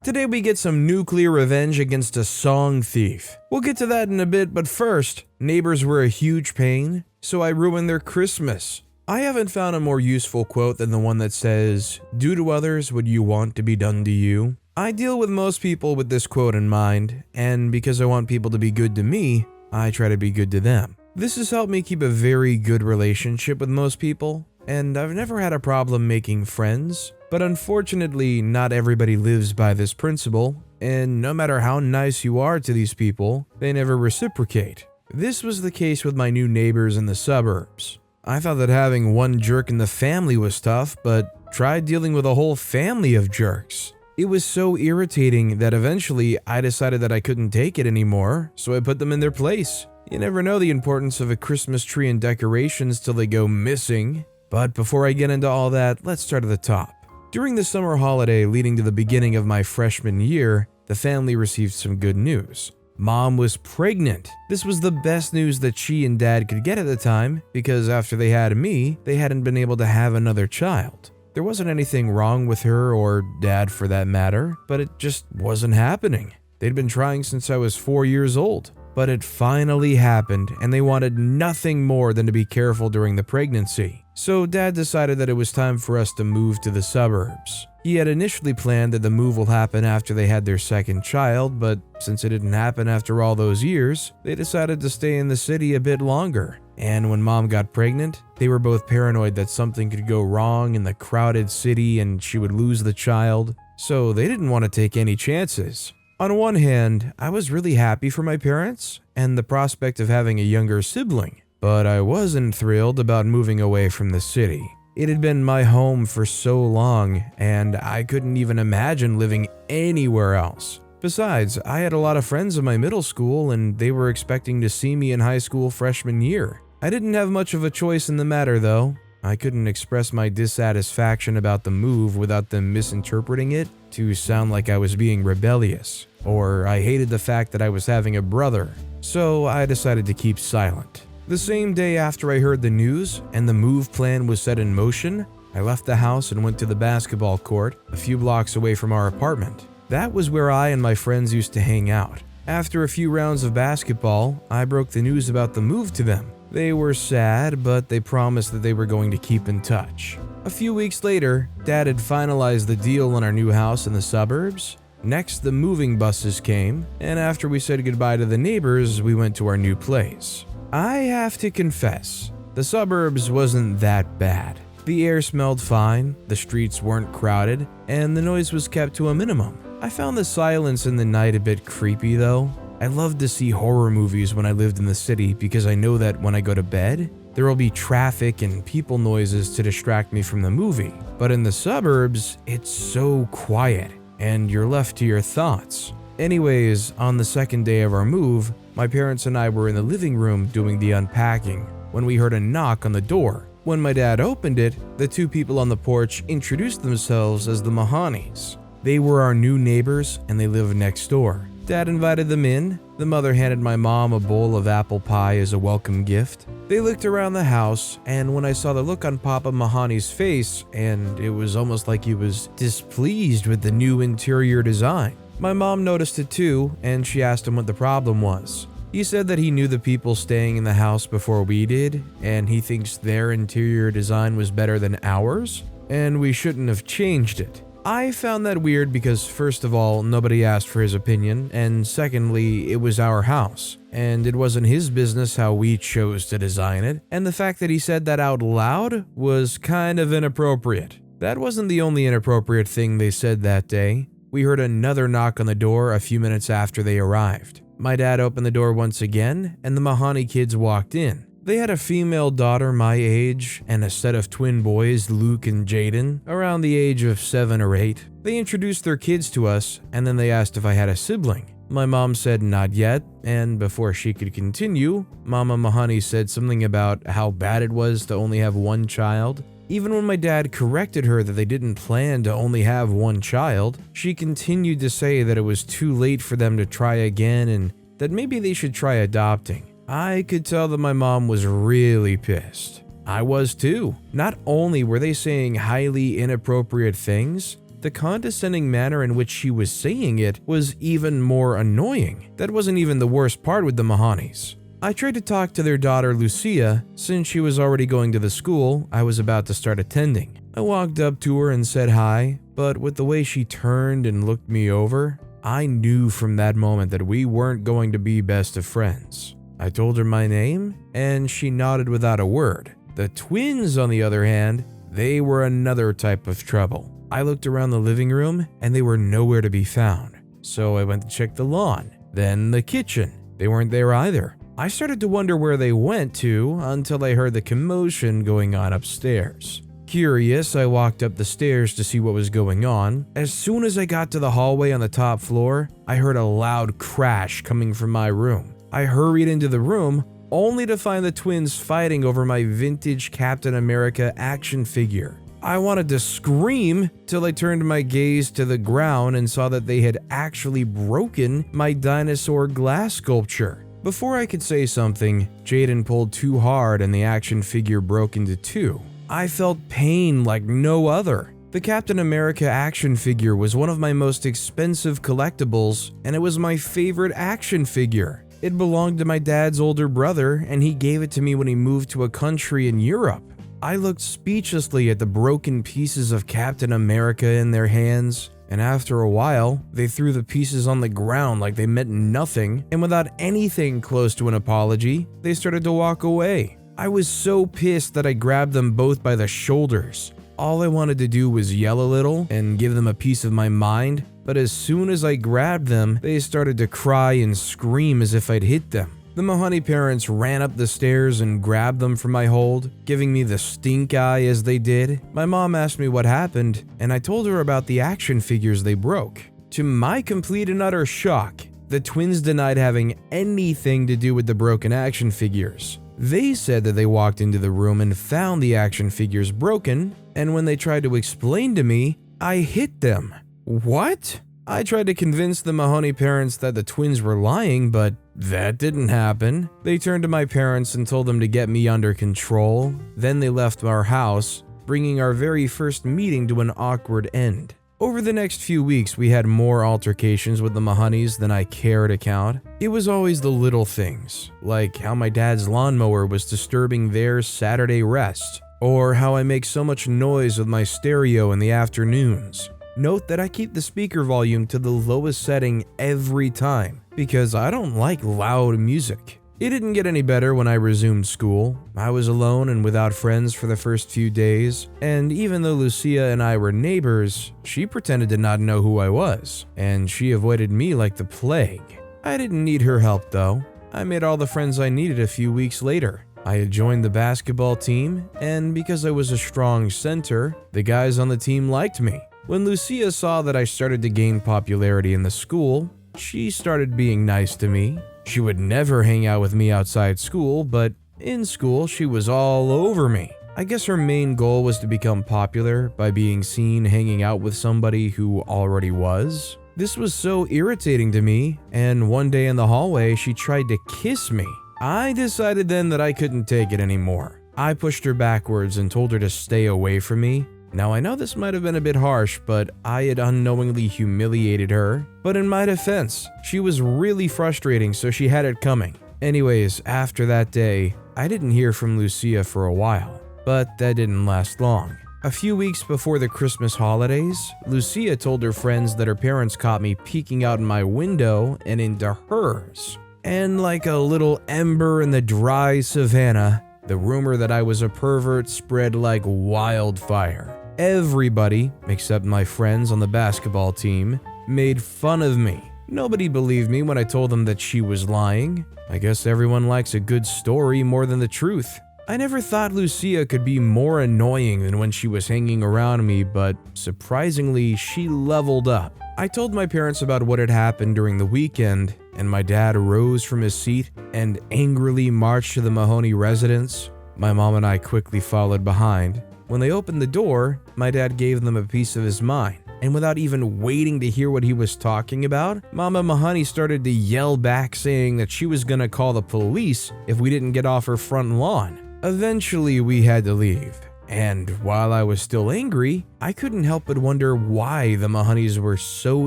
Today we get some nuclear revenge against a song thief. We'll get to that in a bit, but first, neighbors were a huge pain, so I ruined their Christmas. I haven't found a more useful quote than the one that says, "Do to others what you want to be done to you." I deal with most people with this quote in mind, and because I want people to be good to me, I try to be good to them. This has helped me keep a very good relationship with most people, and I've never had a problem making friends. But unfortunately, not everybody lives by this principle, and no matter how nice you are to these people, they never reciprocate. This was the case with my new neighbors in the suburbs. I thought that having one jerk in the family was tough, but tried dealing with a whole family of jerks. It was so irritating that eventually I decided that I couldn't take it anymore, so I put them in their place. You never know the importance of a Christmas tree and decorations till they go missing. But before I get into all that, let's start at the top. During the summer holiday leading to the beginning of my freshman year, the family received some good news. Mom was pregnant. This was the best news that she and Dad could get at the time because after they had me, they hadn't been able to have another child. There wasn't anything wrong with her or Dad for that matter, but it just wasn't happening. They'd been trying since I was 4 years old. But it finally happened, and they wanted nothing more than to be careful during the pregnancy. So Dad decided that it was time for us to move to the suburbs. He had initially planned that the move will happen after they had their second child, but since it didn't happen after all those years, they decided to stay in the city a bit longer. And when Mom got pregnant, they were both paranoid that something could go wrong in the crowded city and she would lose the child, so they didn't want to take any chances. On one hand, I was really happy for my parents and the prospect of having a younger sibling, but I wasn't thrilled about moving away from the city. It had been my home for so long, and I couldn't even imagine living anywhere else. Besides, I had a lot of friends in my middle school, and they were expecting to see me in high school freshman year. I didn't have much of a choice in the matter, though. I couldn't express my dissatisfaction about the move without them misinterpreting it to sound like I was being rebellious, or I hated the fact that I was having a brother, so I decided to keep silent. The same day after I heard the news and the move plan was set in motion, I left the house and went to the basketball court a few blocks away from our apartment. That was where I and my friends used to hang out. After a few rounds of basketball, I broke the news about the move to them. They were sad, but they promised that they were going to keep in touch. A few weeks later, Dad had finalized the deal on our new house in the suburbs. Next, the moving buses came, and after we said goodbye to the neighbors, we went to our new place. I have to confess, the suburbs wasn't that bad. The air smelled fine, the streets weren't crowded, and the noise was kept to a minimum. I found the silence in the night a bit creepy though. I loved to see horror movies when I lived in the city because I know that when I go to bed, there will be traffic and people noises to distract me from the movie. But in the suburbs, it's so quiet, and you're left to your thoughts. Anyways, on the second day of our move, my parents and I were in the living room doing the unpacking when we heard a knock on the door. When my dad opened it, the two people on the porch introduced themselves as the Mahanis. They were our new neighbors and they lived next door. Dad invited them in. The mother handed my mom a bowl of apple pie as a welcome gift. They looked around the house, and when I saw the look on Papa Mahani's face, and it was almost like he was displeased with the new interior design. My mom noticed it too, and she asked him what the problem was. He said that he knew the people staying in the house before we did, and he thinks their interior design was better than ours, and we shouldn't have changed it. I found that weird because first of all, nobody asked for his opinion, and secondly, it was our house, and it wasn't his business how we chose to design it, and the fact that he said that out loud was kind of inappropriate. That wasn't the only inappropriate thing they said that day. We heard another knock on the door a few minutes after they arrived. My dad opened the door once again, and the Mahani kids walked in. They had a female daughter my age and a set of twin boys, Luke and Jaden, around the age of 7 or 8. They introduced their kids to us, and then they asked if I had a sibling. My mom said not yet, and before she could continue, Mama Mahani said something about how bad it was to only have one child. Even when my dad corrected her that they didn't plan to only have one child, she continued to say that it was too late for them to try again and that maybe they should try adopting. I could tell that my mom was really pissed. I was too. Not only were they saying highly inappropriate things, the condescending manner in which she was saying it was even more annoying. That wasn't even the worst part with the Mahanis. I tried to talk to their daughter Lucia since she was already going to the school I was about to start attending. I walked up to her and said hi, but with the way she turned and looked me over, I knew from that moment that we weren't going to be best of friends. I told her my name, and she nodded without a word. The twins, on the other hand, they were another type of trouble. I looked around the living room, and they were nowhere to be found. So I went to check the lawn, then the kitchen. They weren't there either. I started to wonder where they went to until I heard the commotion going on upstairs. Curious, I walked up the stairs to see what was going on. As soon as I got to the hallway on the top floor, I heard a loud crash coming from my room. I hurried into the room, only to find the twins fighting over my vintage Captain America action figure. I wanted to scream till I turned my gaze to the ground and saw that they had actually broken my dinosaur glass sculpture. Before I could say something, Jaden pulled too hard and the action figure broke into two. I felt pain like no other. The Captain America action figure was one of my most expensive collectibles, and it was my favorite action figure. It belonged to my dad's older brother, and he gave it to me when he moved to a country in Europe. I looked speechlessly at the broken pieces of Captain America in their hands, and after a while, they threw the pieces on the ground like they meant nothing, and without anything close to an apology, they started to walk away. I was so pissed that I grabbed them both by the shoulders. All I wanted to do was yell a little and give them a piece of my mind, but as soon as I grabbed them, they started to cry and scream as if I'd hit them. The Mahoney parents ran up the stairs and grabbed them from my hold, giving me the stink eye as they did. My mom asked me what happened, and I told her about the action figures they broke. To my complete and utter shock, the twins denied having anything to do with the broken action figures. They said that they walked into the room and found the action figures broken, and when they tried to explain to me, I hit them. What? I tried to convince the Mahoney parents that the twins were lying, but that didn't happen. They turned to my parents and told them to get me under control. Then they left our house, bringing our very first meeting to an awkward end. Over the next few weeks, we had more altercations with the Mahoneys than I care to count. It was always the little things, like how my dad's lawnmower was disturbing their Saturday rest, or how I make so much noise with my stereo in the afternoons. Note that I keep the speaker volume to the lowest setting every time, because I don't like loud music. It didn't get any better when I resumed school. I was alone and without friends for the first few days, and even though Lucia and I were neighbors, she pretended to not know who I was, and she avoided me like the plague. I didn't need her help though. I made all the friends I needed a few weeks later. I had joined the basketball team, and because I was a strong center, the guys on the team liked me. When Lucia saw that I started to gain popularity in the school, she started being nice to me. She would never hang out with me outside school, but in school she was all over me. I guess her main goal was to become popular by being seen hanging out with somebody who already was. This was so irritating to me, and one day in the hallway she tried to kiss me. I decided then that I couldn't take it anymore. I pushed her backwards and told her to stay away from me. Now I know this might have been a bit harsh, but I had unknowingly humiliated her. But in my defense, she was really frustrating, so she had it coming. Anyways, after that day, I didn't hear from Lucia for a while, but that didn't last long. A few weeks before the Christmas holidays, Lucia told her friends that her parents caught me peeking out my window and into hers. And like a little ember in the dry savannah, the rumor that I was a pervert spread like wildfire. Everybody, except my friends on the basketball team, made fun of me. Nobody believed me when I told them that she was lying. I guess everyone likes a good story more than the truth. I never thought Lucia could be more annoying than when she was hanging around me, but surprisingly, she leveled up. I told my parents about what had happened during the weekend, and my dad rose from his seat and angrily marched to the Mahoney residence. My mom and I quickly followed behind. When they opened the door, my dad gave them a piece of his mind, and without even waiting to hear what he was talking about, Mama Mahoney started to yell back saying that she was gonna call the police if we didn't get off her front lawn. Eventually, we had to leave. And while I was still angry, I couldn't help but wonder why the Mahoneys were so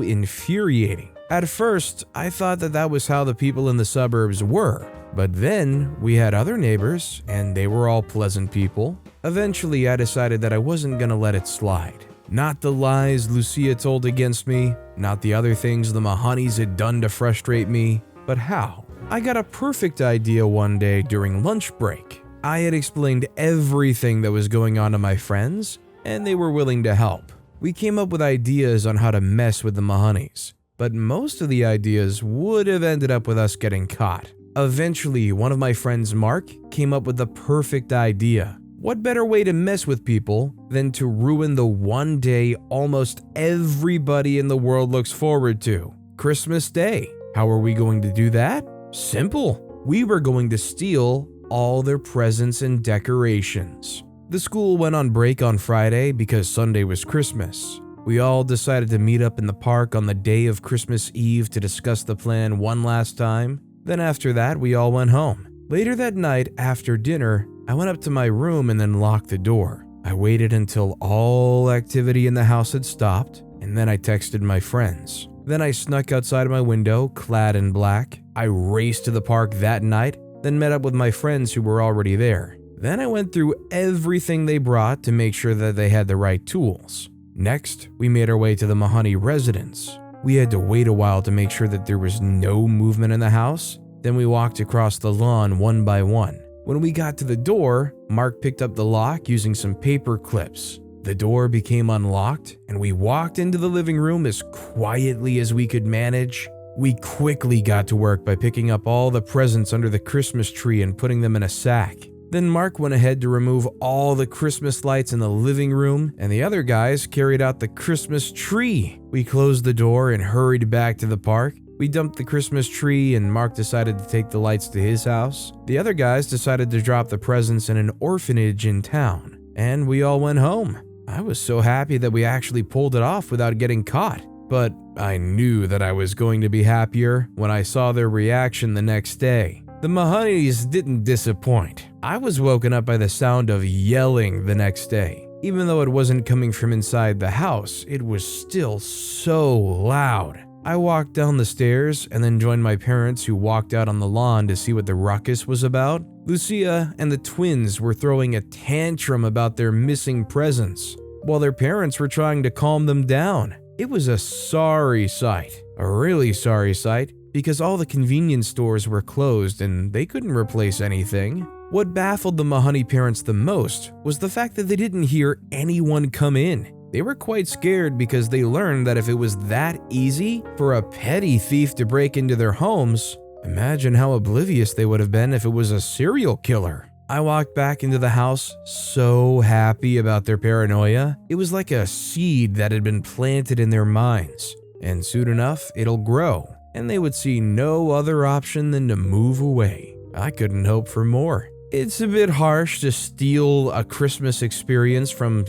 infuriating. At first, I thought that was how the people in the suburbs were, but then we had other neighbors, and they were all pleasant people. Eventually, I decided that I wasn't gonna let it slide. Not the lies Lucia told against me, not the other things the Mahoneys had done to frustrate me, but how? I got a perfect idea one day during lunch break. I had explained everything that was going on to my friends, and they were willing to help. We came up with ideas on how to mess with the Mahoneys, but most of the ideas would have ended up with us getting caught. Eventually, one of my friends, Mark, came up with the perfect idea. What better way to mess with people than to ruin the one day almost everybody in the world looks forward to? Christmas Day. How are we going to do that? Simple. We were going to steal all their presents and decorations. The school went on break on Friday because Sunday was Christmas. We all decided to meet up in the park on the day of Christmas Eve to discuss the plan one last time. Then after that, we all went home. Later that night, after dinner, I went up to my room and then locked the door. I waited until all activity in the house had stopped, and then I texted my friends. Then I snuck outside my window, clad in black. I raced to the park that night, then met up with my friends who were already there. Then I went through everything they brought to make sure that they had the right tools. Next, we made our way to the Mahoney residence. We had to wait a while to make sure that there was no movement in the house. Then we walked across the lawn one by one. When we got to the door, Mark picked up the lock using some paper clips. The door became unlocked, and we walked into the living room as quietly as we could manage. We quickly got to work by picking up all the presents under the Christmas tree and putting them in a sack. Then Mark went ahead to remove all the Christmas lights in the living room, and the other guys carried out the Christmas tree. We closed the door and hurried back to the park. We dumped the Christmas tree, and Mark decided to take the lights to his house. The other guys decided to drop the presents in an orphanage in town, and we all went home. I was so happy that we actually pulled it off without getting caught. But I knew that I was going to be happier when I saw their reaction the next day. The Mahoneys didn't disappoint. I was woken up by the sound of yelling the next day. Even though it wasn't coming from inside the house, it was still so loud. I walked down the stairs and then joined my parents, who walked out on the lawn to see what the ruckus was about. Lucia and the twins were throwing a tantrum about their missing presents, while their parents were trying to calm them down. It was a sorry sight, a really sorry sight, because all the convenience stores were closed and they couldn't replace anything. What baffled the Mahoney parents the most was the fact that they didn't hear anyone come in. They were quite scared because they learned that if it was that easy for a petty thief to break into their homes, imagine how oblivious they would have been if it was a serial killer. I walked back into the house so happy about their paranoia. It was like a seed that had been planted in their minds, and soon enough it'll grow, and they would see no other option than to move away. I couldn't hope for more. It's a bit harsh to steal a Christmas experience from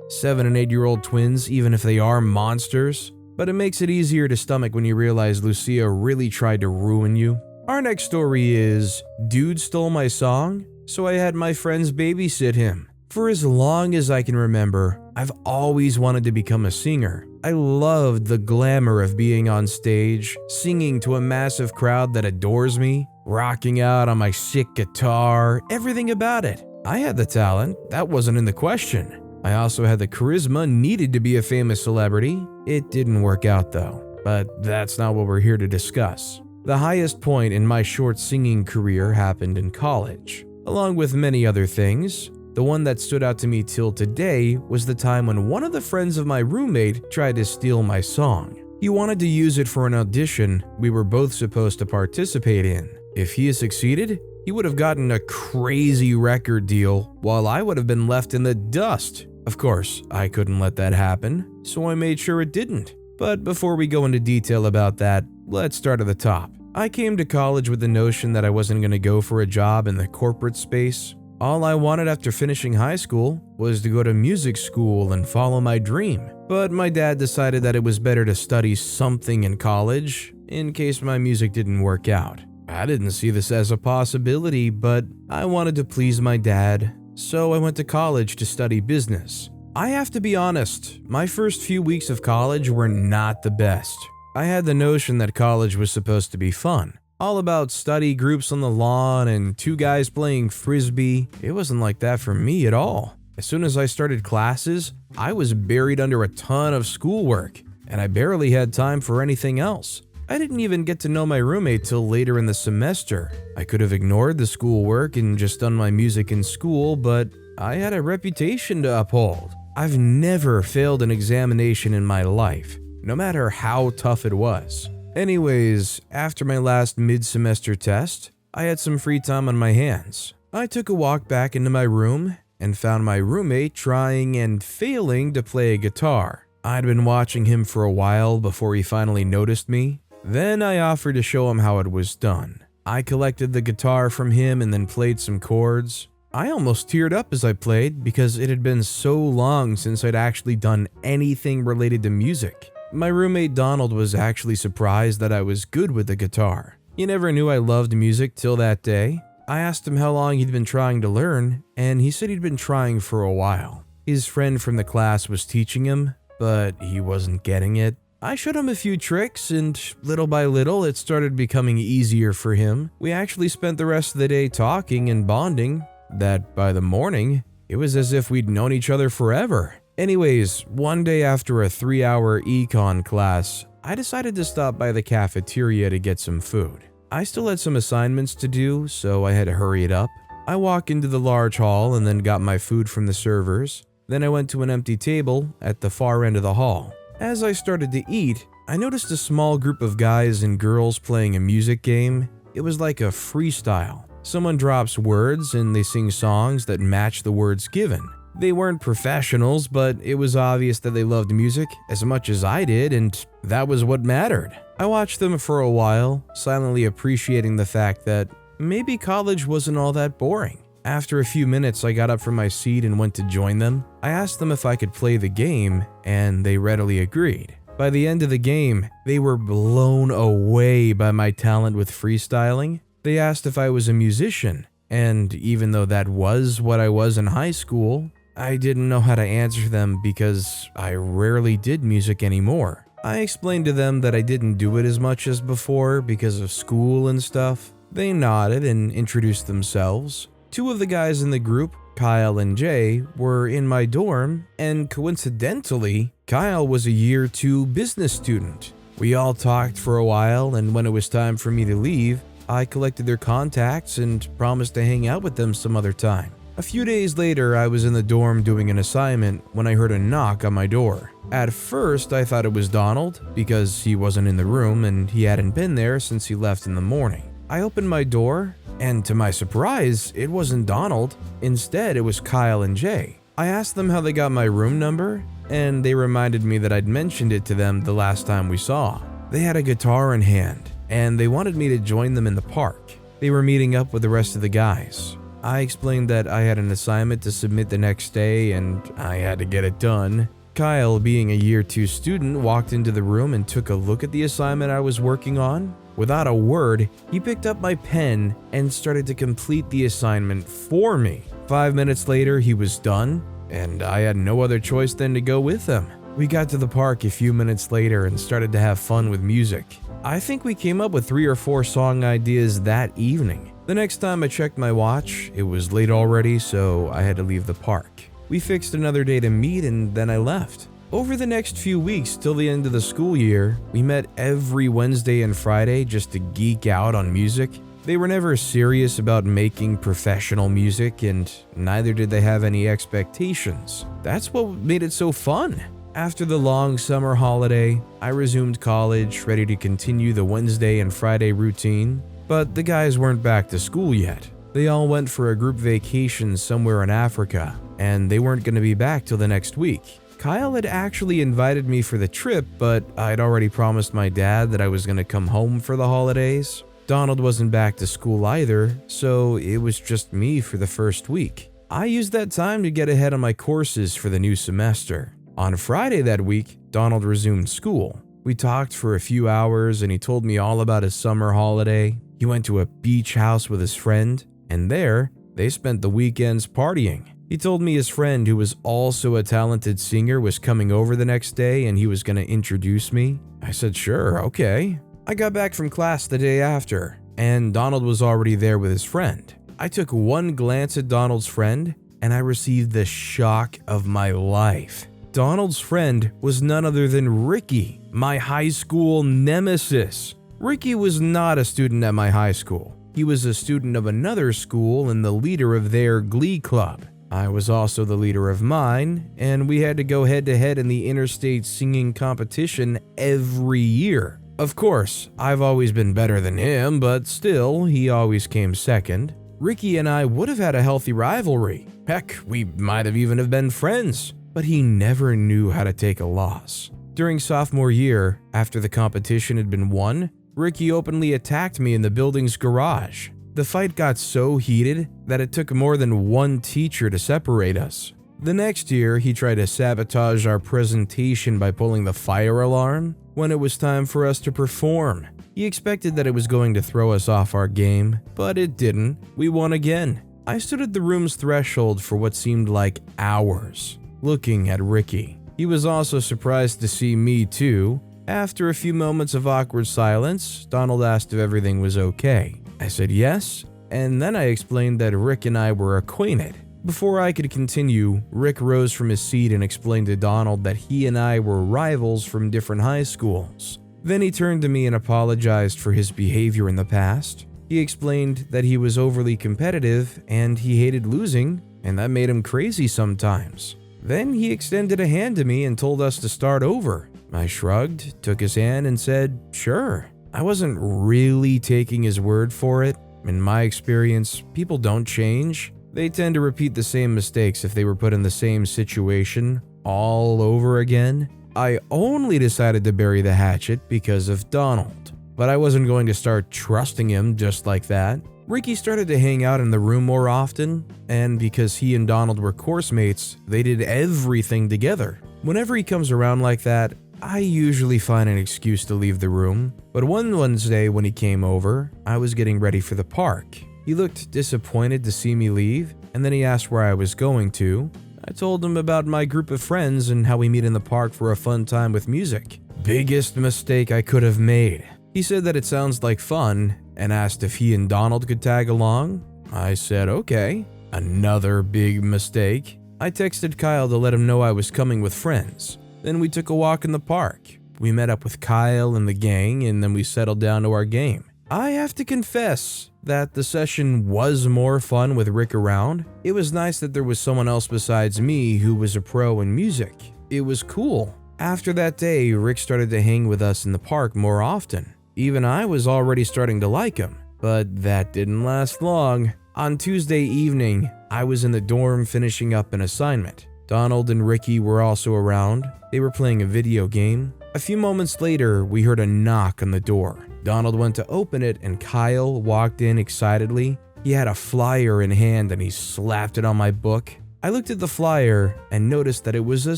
7 and 8-year-old twins, even if they are monsters, but it makes it easier to stomach when you realize Lucia really tried to ruin you. Our next story is, Dude Stole My Song, so I had my friends babysit him. For as long as I can remember, I've always wanted to become a singer. I loved the glamour of being on stage, singing to a massive crowd that adores me, rocking out on my sick guitar, everything about it. I had the talent, that wasn't in the question. I also had the charisma needed to be a famous celebrity. It didn't work out though, but that's not what we're here to discuss. The highest point in my short singing career happened in college. Along with many other things, the one that stood out to me till today was the time when one of the friends of my roommate tried to steal my song. He wanted to use it for an audition we were both supposed to participate in. If he had succeeded, he would have gotten a crazy record deal, while I would have been left in the dust. Of course, I couldn't let that happen, so I made sure it didn't. But before we go into detail about that, let's start at the top. I came to college with the notion that I wasn't going to go for a job in the corporate space. All I wanted after finishing high school was to go to music school and follow my dream. But my dad decided that it was better to study something in college in case my music didn't work out. I didn't see this as a possibility, but I wanted to please my dad, so I went to college to study business. I have to be honest, my first few weeks of college were not the best. I had the notion that college was supposed to be fun, all about study groups on the lawn and two guys playing frisbee. It wasn't like that for me at all. As soon as I started classes, I was buried under a ton of schoolwork, and I barely had time for anything else. I didn't even get to know my roommate till later in the semester. I could have ignored the schoolwork and just done my music in school, but I had a reputation to uphold. I've never failed an examination in my life, no matter how tough it was. Anyways, after my last mid-semester test, I had some free time on my hands. I took a walk back into my room and found my roommate trying and failing to play a guitar. I'd been watching him for a while before he finally noticed me. Then I offered to show him how it was done. I collected the guitar from him and then played some chords. I almost teared up as I played because it had been so long since I'd actually done anything related to music. My roommate Donald was actually surprised that I was good with the guitar. He never knew I loved music till that day. I asked him how long he'd been trying to learn, and he said he'd been trying for a while. His friend from the class was teaching him, but he wasn't getting it. I showed him a few tricks, and little by little, it started becoming easier for him. We actually spent the rest of the day talking and bonding, that by the morning, it was as if we'd known each other forever. Anyways, one day after a 3-hour econ class, I decided to stop by the cafeteria to get some food. I still had some assignments to do, so I had to hurry it up. I walked into the large hall and then got my food from the servers. Then I went to an empty table at the far end of the hall. As I started to eat, I noticed a small group of guys and girls playing a music game. It was like a freestyle. Someone drops words and they sing songs that match the words given. They weren't professionals, but it was obvious that they loved music as much as I did, and that was what mattered. I watched them for a while, silently appreciating the fact that maybe college wasn't all that boring. After a few minutes, I got up from my seat and went to join them. I asked them if I could play the game, and they readily agreed. By the end of the game, they were blown away by my talent with freestyling. They asked if I was a musician, and even though that was what I was in high school, I didn't know how to answer them because I rarely did music anymore. I explained to them that I didn't do it as much as before because of school and stuff. They nodded and introduced themselves. Two of the guys in the group, Kyle and Jay, were in my dorm, and coincidentally, Kyle was a year 2 business student. We all talked for a while, and when it was time for me to leave, I collected their contacts and promised to hang out with them some other time. A few days later, I was in the dorm doing an assignment when I heard a knock on my door. At first, I thought it was Donald because he wasn't in the room and he hadn't been there since he left in the morning. I opened my door, and to my surprise, it wasn't Donald. Instead, it was Kyle and Jay. I asked them how they got my room number, and they reminded me that I'd mentioned it to them the last time we saw. They had a guitar in hand, and they wanted me to join them in the park. They were meeting up with the rest of the guys. I explained that I had an assignment to submit the next day and I had to get it done. Kyle, being a year 2 student, walked into the room and took a look at the assignment I was working on. Without a word, he picked up my pen and started to complete the assignment for me. 5 minutes later, he was done, and I had no other choice than to go with him. We got to the park a few minutes later and started to have fun with music. I think we came up with 3 or 4 song ideas that evening. The next time I checked my watch, it was late already, so I had to leave the park. We fixed another day to meet and then I left. Over the next few weeks till the end of the school year, we met every Wednesday and Friday just to geek out on music. They were never serious about making professional music, and neither did they have any expectations. That's what made it so fun. After the long summer holiday, I resumed college, ready to continue the Wednesday and Friday routine. But the guys weren't back to school yet. They all went for a group vacation somewhere in Africa, and they weren't going to be back till the next week. Kyle had actually invited me for the trip, but I'd already promised my dad that I was going to come home for the holidays. Donald wasn't back to school either, so it was just me for the first week. I used that time to get ahead on my courses for the new semester. On Friday that week, Donald resumed school. We talked for a few hours and he told me all about his summer holiday. He went to a beach house with his friend, and there, They spent the weekends partying. He told me his friend, who was also a talented singer, was coming over the next day and he was going to introduce me. I said, sure, okay. I got back from class the day after, and Donald was already there with his friend. I took one glance at Donald's friend, and I received the shock of my life. Donald's friend was none other than Ricky, my high school nemesis. Ricky was not a student at my high school. He was a student of another school and the leader of their glee club. I was also the leader of mine, and we had to go head-to-head in the interstate singing competition every year. Of course, I've always been better than him, but still, he always came second. Ricky and I would have had a healthy rivalry. Heck, we might have even been friends, but he never knew how to take a loss. During sophomore year, after the competition had been won, Ricky openly attacked me in the building's garage. The fight got so heated that it took more than one teacher to separate us. The next year, he tried to sabotage our presentation by pulling the fire alarm when it was time for us to perform. He expected that it was going to throw us off our game, but it didn't. We won again. I stood at the room's threshold for what seemed like hours, looking at Ricky. He was also surprised to see me too. After a few moments of awkward silence, Donald asked if everything was okay. I said yes, and then I explained that Rick and I were acquainted. Before I could continue, Rick rose from his seat and explained to Donald that he and I were rivals from different high schools. Then he turned to me and apologized for his behavior in the past. He explained that he was overly competitive and he hated losing, and that made him crazy sometimes. Then he extended a hand to me and told us to start over. I shrugged, took his hand, and said, sure. I wasn't really taking his word for it. In my experience, people don't change. They tend to repeat the same mistakes if they were put in the same situation all over again. I only decided to bury the hatchet because of Donald, but I wasn't going to start trusting him just like that. Ricky started to hang out in the room more often, and because he and Donald were course mates, they did everything together. Whenever he comes around like that, I usually find an excuse to leave the room, but one Wednesday when he came over, I was getting ready for the park. He looked disappointed to see me leave, and then he asked where I was going to. I told him about my group of friends and how we meet in the park for a fun time with music. Biggest mistake I could have made. He said that it sounds like fun and asked if he and Donald could tag along. I said okay. Another big mistake. I texted Kyle to let him know I was coming with friends. Then we took a walk in the park. We met up with Kyle and the gang, and then we settled down to our game. I have to confess that the session was more fun with Rick around. It was nice that there was someone else besides me who was a pro in music. It was cool. After that day, Rick started to hang with us in the park more often. Even I was already starting to like him, but that didn't last long. On Tuesday evening, I was in the dorm finishing up an assignment. Donald and Ricky were also around. They were playing a video game. A few moments later, we heard a knock on the door. Donald went to open it and Kyle walked in excitedly. He had a flyer in hand and he slapped it on my book. I looked at the flyer and noticed that it was a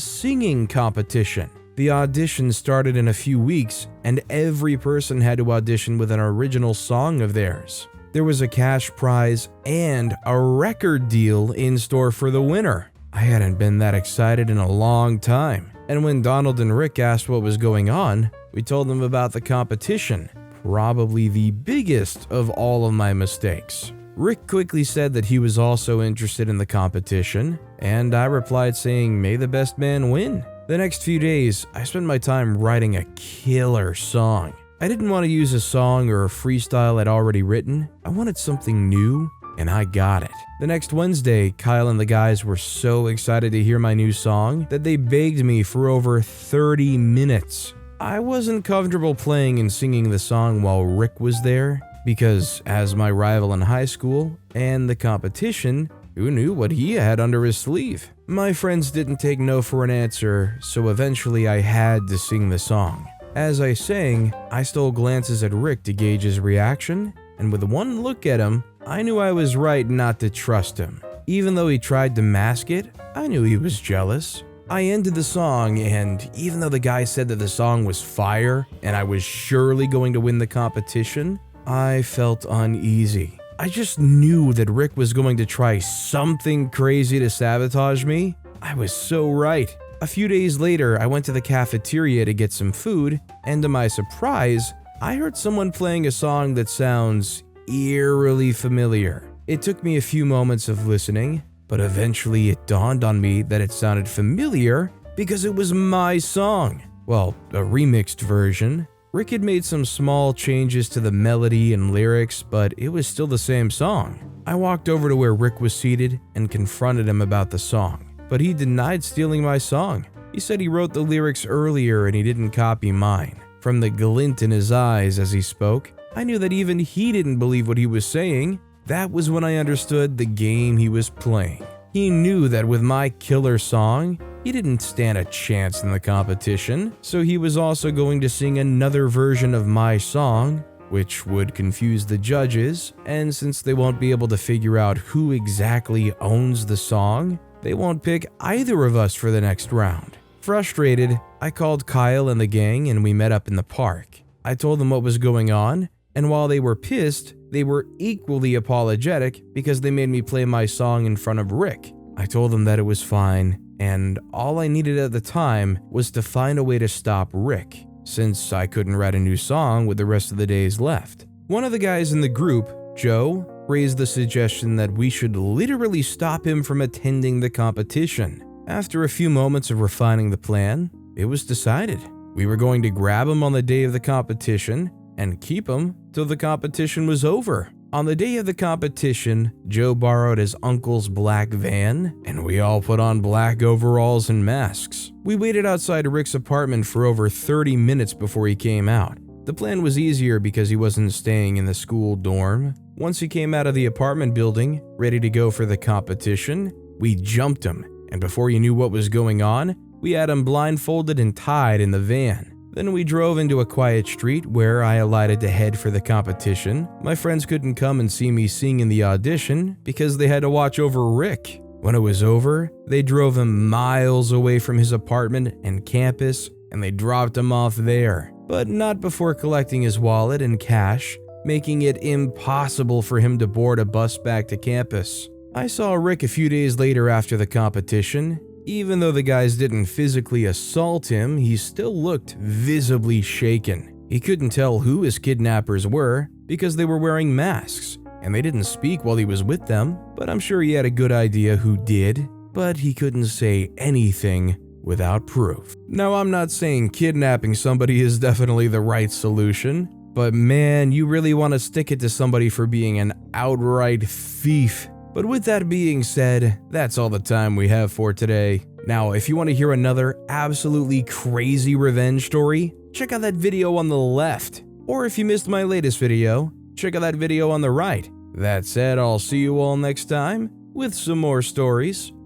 singing competition. The audition started in a few weeks and every person had to audition with an original song of theirs. There was a cash prize and a record deal in store for the winner. I hadn't been that excited in a long time. And when Donald and Rick asked what was going on, we told them about the competition. Probably the biggest of all of my mistakes. Rick quickly said that he was also interested in the competition, and I replied saying, may the best man win. The next few days, I spent my time writing a killer song. I didn't want to use a song or a freestyle I'd already written. I wanted something new, and I got it. The next Wednesday, Kyle and the guys were so excited to hear my new song that they begged me for over 30 minutes. I wasn't comfortable playing and singing the song while Rick was there because, as my rival in high school and the competition, who knew what he had under his sleeve? My friends didn't take no for an answer, so eventually I had to sing the song. As I sang, I stole glances at Rick to gauge his reaction, and with one look at him, I knew I was right not to trust him. Even though he tried to mask it, I knew he was jealous. I ended the song, and even though the guy said that the song was fire and I was surely going to win the competition, I felt uneasy. I just knew that Rick was going to try something crazy to sabotage me. I was so right. A few days later, I went to the cafeteria to get some food, and to my surprise, I heard someone playing a song that sounds eerily familiar. It took me a few moments of listening, but eventually it dawned on me that it sounded familiar because it was my song. Well, a remixed version. Rick had made some small changes to the melody and lyrics, but it was still the same song. I walked over to where Rick was seated and confronted him about the song, but he denied stealing my song. He said he wrote the lyrics earlier and he didn't copy mine. From the glint in his eyes as he spoke, I knew that even he didn't believe what he was saying. That was when I understood the game he was playing. He knew that with my killer song, he didn't stand a chance in the competition, so he was also going to sing another version of my song, which would confuse the judges, and since they won't be able to figure out who exactly owns the song, they won't pick either of us for the next round. Frustrated, I called Kyle and the gang and we met up in the park. I told them what was going on, and while they were pissed, they were equally apologetic because they made me play my song in front of Rick. I told them that it was fine, and all I needed at the time was to find a way to stop Rick, since I couldn't write a new song with the rest of the days left. One of the guys in the group, Joe, raised the suggestion that we should literally stop him from attending the competition. After a few moments of refining the plan, it was decided. We were going to grab him on the day of the competition and keep him till the competition was over. On the day of the competition, Joe borrowed his uncle's black van, and we all put on black overalls and masks. We waited outside Rick's apartment for over 30 minutes before he came out. The plan was easier because he wasn't staying in the school dorm. Once he came out of the apartment building, ready to go for the competition, we jumped him, and before he knew what was going on, we had him blindfolded and tied in the van. Then we drove into a quiet street where I alighted to head for the competition. My friends couldn't come and see me sing in the audition because they had to watch over Rick. When it was over, they drove him miles away from his apartment and campus, and they dropped him off there, but not before collecting his wallet and cash, making it impossible for him to board a bus back to campus. I saw Rick a few days later after the competition. Even though the guys didn't physically assault him, he still looked visibly shaken. He couldn't tell who his kidnappers were because they were wearing masks, and they didn't speak while he was with them, but I'm sure he had a good idea who did, but he couldn't say anything without proof. Now, I'm not saying kidnapping somebody is definitely the right solution, but man, you really want to stick it to somebody for being an outright thief. But with that being said, that's all the time we have for today. Now, if you want to hear another absolutely crazy revenge story, check out that video on the left. Or if you missed my latest video, check out that video on the right. That said, I'll see you all next time with some more stories.